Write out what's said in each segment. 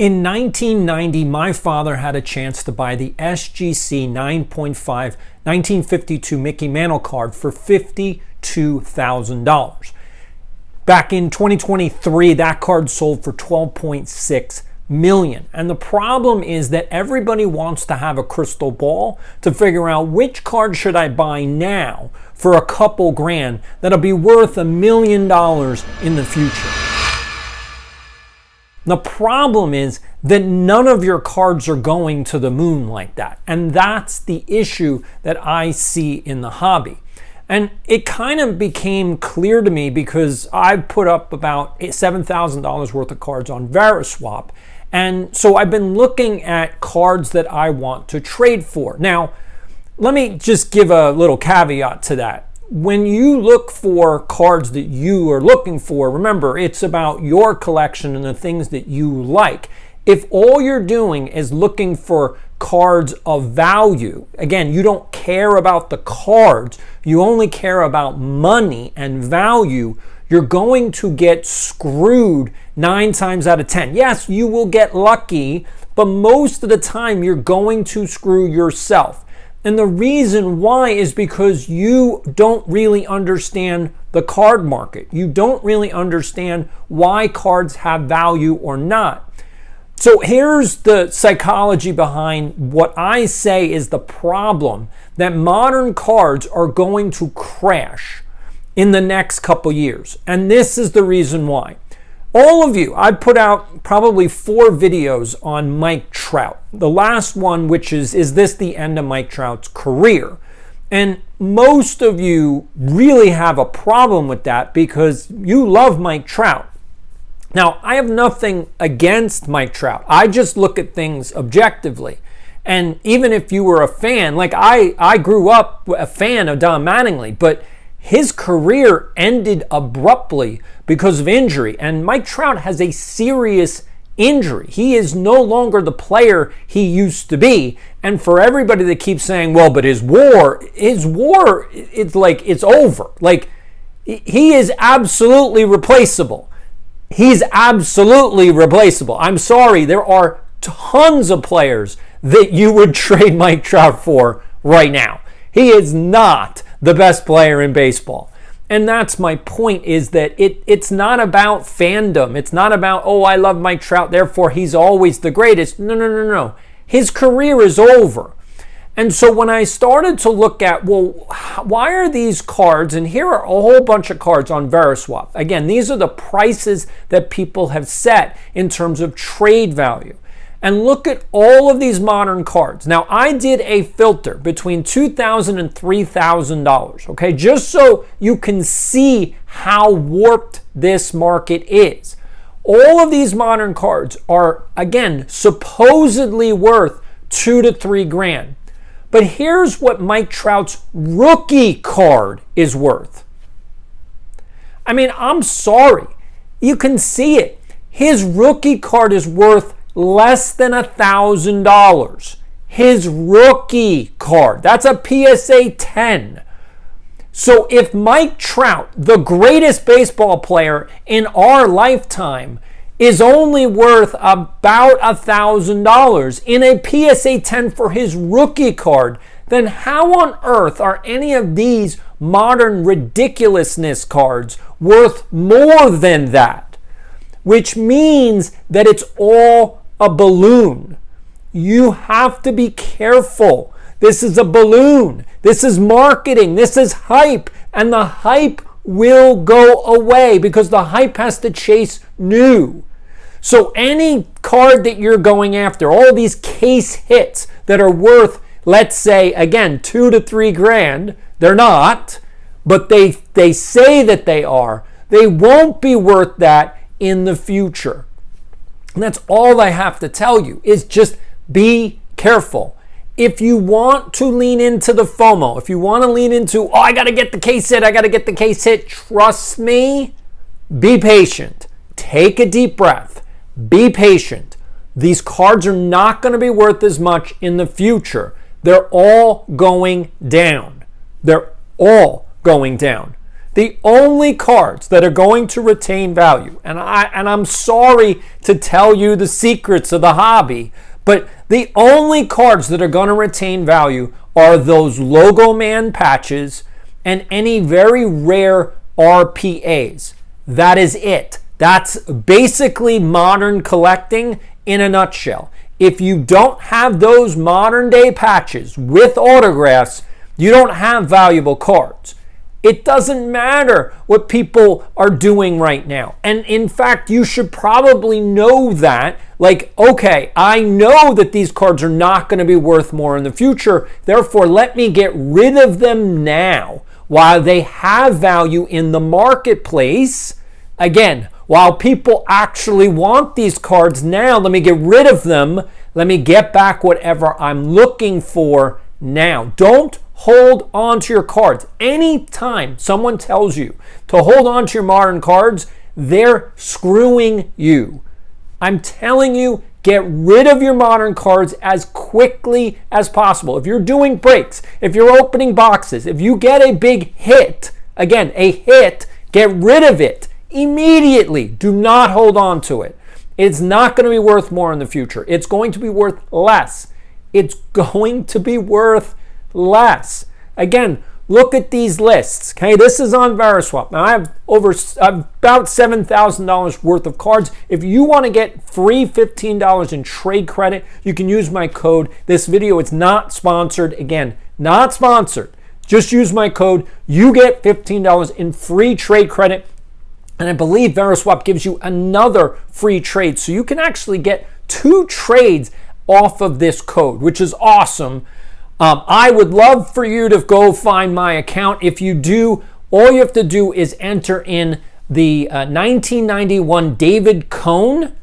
In 1990, my father had a chance to buy the SGC 9.5 1952 Mickey Mantle card for $52,000. Back in 2023, that card sold for $12.6 million. And the problem is that everybody wants to have a crystal ball to figure out which card should I buy now for a couple grand that'll be worth $1 million in the future. The problem is that none of your cards are going to the moon like that. And that's the issue that I see in the hobby. And it kind of became clear to me because I've put up about $7,000 worth of cards on Veriswap. And so I've been looking at cards that I want to trade for. Now, let me just give a little caveat to that. When you look for cards that you are looking for, remember, it's about your collection and the things that you like. If all you're doing is looking for cards of value, again, you don't care about the cards, you only care about money and value, you're going to get screwed 9 times out of 10. Yes, you will get lucky, but most of the time you're going to screw yourself. And the reason why is because you don't really understand the card market. You don't really understand why cards have value or not. So here's the psychology behind what I say is the problem, that modern cards are going to crash in the next couple years. And this is the reason why. All of you, I've put out probably 4 videos on Mike Trout. The last one, which is this the end of Mike Trout's career? And most of you really have a problem with that because you love Mike Trout. Now, I have nothing against Mike Trout. I just look at things objectively. And even if you were a fan, like I grew up a fan of Don Mattingly, but his career ended abruptly because of injury, and Mike Trout has a serious injury. He is no longer the player he used to be. And for everybody that keeps saying, well, but his war, it's like it's over. Like, he is absolutely replaceable. He's absolutely replaceable. I'm sorry, there are tons of players that you would trade Mike Trout for right now. He is not the best player in baseball. And that's my point, is that it's not about fandom. It's not about, oh, I love Mike Trout, therefore he's always the greatest. No. His career is over. And so when I started to look at, well, why are these cards, and here are a whole bunch of cards on Veriswap. Again, these are the prices that people have set in terms of trade value. And look at all of these modern cards. Now, I did a filter between $2,000 and $3,000, okay? Just so you can see how warped this market is. All of these modern cards are, again, supposedly worth $2 to $3 grand. But here's what Mike Trout's rookie card is worth. I mean, I'm sorry. You can see it. His rookie card is worth less than $1,000. His rookie card. That's a PSA 10. So if Mike Trout, the greatest baseball player in our lifetime, is only worth about $1,000 in a PSA 10 for his rookie card, then how on earth are any of these modern ridiculousness cards worth more than that? Which means that it's all a balloon. You have to be careful. This is a balloon. This is marketing. This is hype. And the hype will go away because the hype has to chase new. So any card that you're going after, all these case hits that are worth, let's say, again, $2 to $3 grand, they're not, but they say that they are. They won't be worth that in the future. And that's all I have to tell you, is just be careful. If you want to lean into the FOMO, if you want to lean into, oh, I got to get the case hit, trust me, be patient. Take a deep breath. Be patient. These cards are not going to be worth as much in the future. They're all going down. They're all going down. The only cards that are going to retain value, and I'm sorry to tell you the secrets of the hobby, but the only cards that are going to retain value are those Logo Man patches and any very rare RPAs. That is it. That's basically modern collecting in a nutshell. If you don't have those modern day patches with autographs, you don't have valuable cards. It doesn't matter what people are doing right now. And in fact, you should probably know that. Like, okay, I know that these cards are not going to be worth more in the future. Therefore, let me get rid of them now while they have value in the marketplace. Again, while people actually want these cards now, let me get rid of them. Let me get back whatever I'm looking for now. Don't hold on to your cards. Anytime someone tells you to hold on to your modern cards, they're screwing you. I'm telling you, get rid of your modern cards as quickly as possible. If you're doing breaks, if you're opening boxes, if you get a big hit, again, a hit, get rid of it immediately. Do not hold on to it. It's not going to be worth more in the future. It's going to be worth less. It's going to be worth less. Again, look at these lists. Okay, this is on Veriswap. Now I have about $7,000 worth of cards. If you want to get free $15 in trade credit, you can use my code. This video is not sponsored. Again, not sponsored. Just use my code. You get $15 in free trade credit. And I believe Veriswap gives you another free trade. So you can actually get 2 trades off of this code, which is awesome. I would love for you to go find my account. If you do, all you have to do is enter in the 1991 David Cone.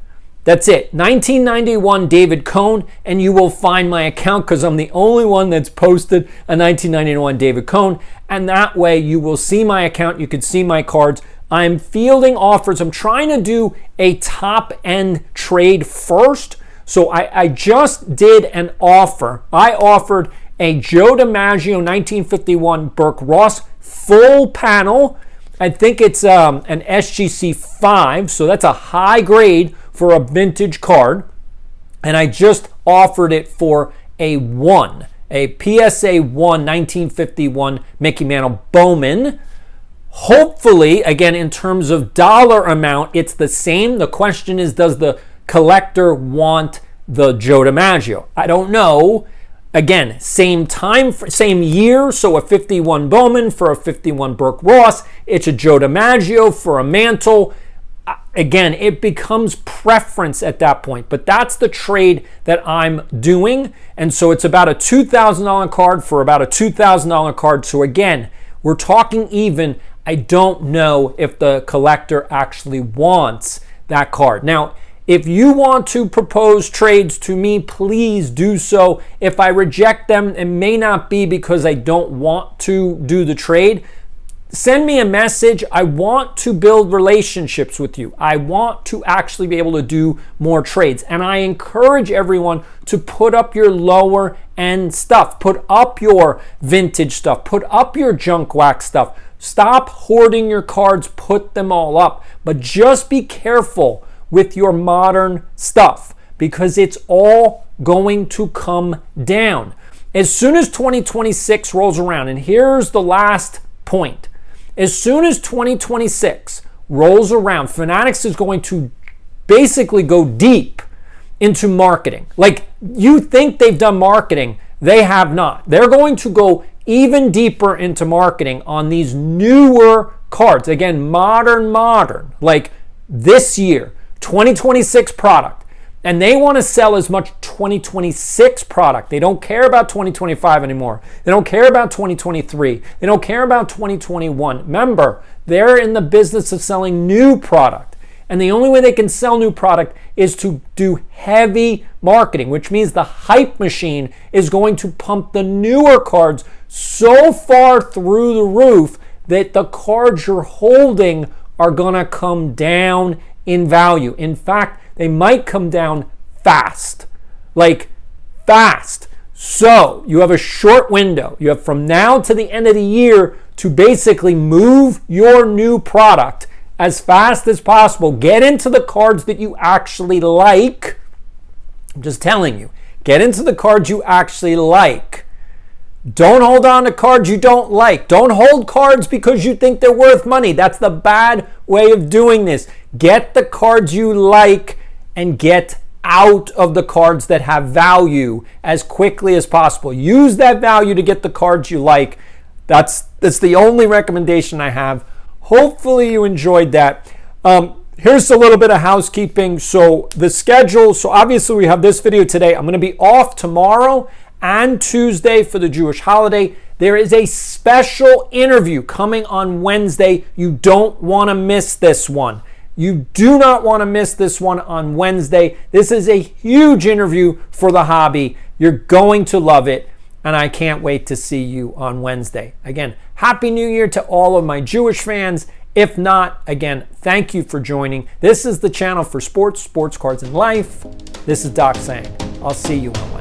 That's it, 1991 David Cone, and you will find my account because I'm the only one that's posted a 1991 David Cone. And that way you will see my account. You can see my cards. I'm fielding offers. I'm trying to do a top-end trade first. So I just did an offer. I offered a Joe DiMaggio 1951 Burke Ross full panel. I think it's an SGC 5, so that's a high grade for a vintage card. And I just offered it for a 1, a PSA 1 1951 Mickey Mantle Bowman. Hopefully, again, in terms of dollar amount, it's the same. The question is, does the collector want the Joe DiMaggio? I don't know. Again, same time, same year, so a 51 Bowman for a 51 Burke Ross. It's a Joe DiMaggio for a Mantle. Again, it becomes preference at that point, but that's the trade that I'm doing. And so it's about a $2,000 card for about a $2,000 card. So again, we're talking even. I don't know if the collector actually wants that card. Now, if you want to propose trades to me, please do so. If I reject them, it may not be because I don't want to do the trade. Send me a message. I want to build relationships with you. I want to actually be able to do more trades. And I encourage everyone to put up your lower end stuff. Put up your vintage stuff. Put up your junk wax stuff. Stop hoarding your cards. Put them all up. But just be careful with your modern stuff because it's all going to come down. As soon as 2026 rolls around, and here's the last point. As soon as 2026 rolls around, Fanatics is going to basically go deep into marketing. Like, you think they've done marketing, they have not. They're going to go even deeper into marketing on these newer cards. Again, modern, like this year, 2026 product. And they want to sell as much 2026 product. They don't care about 2025 anymore. They don't care about 2023. They don't care about 2021. Remember, they're in the business of selling new product. And the only way they can sell new product is to do heavy marketing, which means the hype machine is going to pump the newer cards so far through the roof that the cards you're holding are going to come down in value. In fact, they might come down fast, like fast. So you have a short window. You have from now to the end of the year to basically move your new product as fast as possible. Get into the cards that you actually like. I'm just telling you, get into the cards you actually like. Don't hold on to cards you don't like. Don't hold cards because you think they're worth money. That's the bad way of doing this. Get the cards you like and get out of the cards that have value as quickly as possible. Use that value to get the cards you like. That's the only recommendation I have. Hopefully you enjoyed that. Here's a little bit of housekeeping. So the schedule, so obviously we have this video today. I'm going to be off tomorrow and Tuesday for the Jewish holiday. There is a special interview coming on Wednesday. You don't want to miss this one. You do not want to miss this one on Wednesday. This is a huge interview for the hobby. You're going to love it, and I can't wait to see you on Wednesday. Again, Happy New Year to all of my Jewish fans. If not, again, thank you for joining. This is the channel for sports, sports cards, and life. This is Doc saying, I'll see you on Wednesday.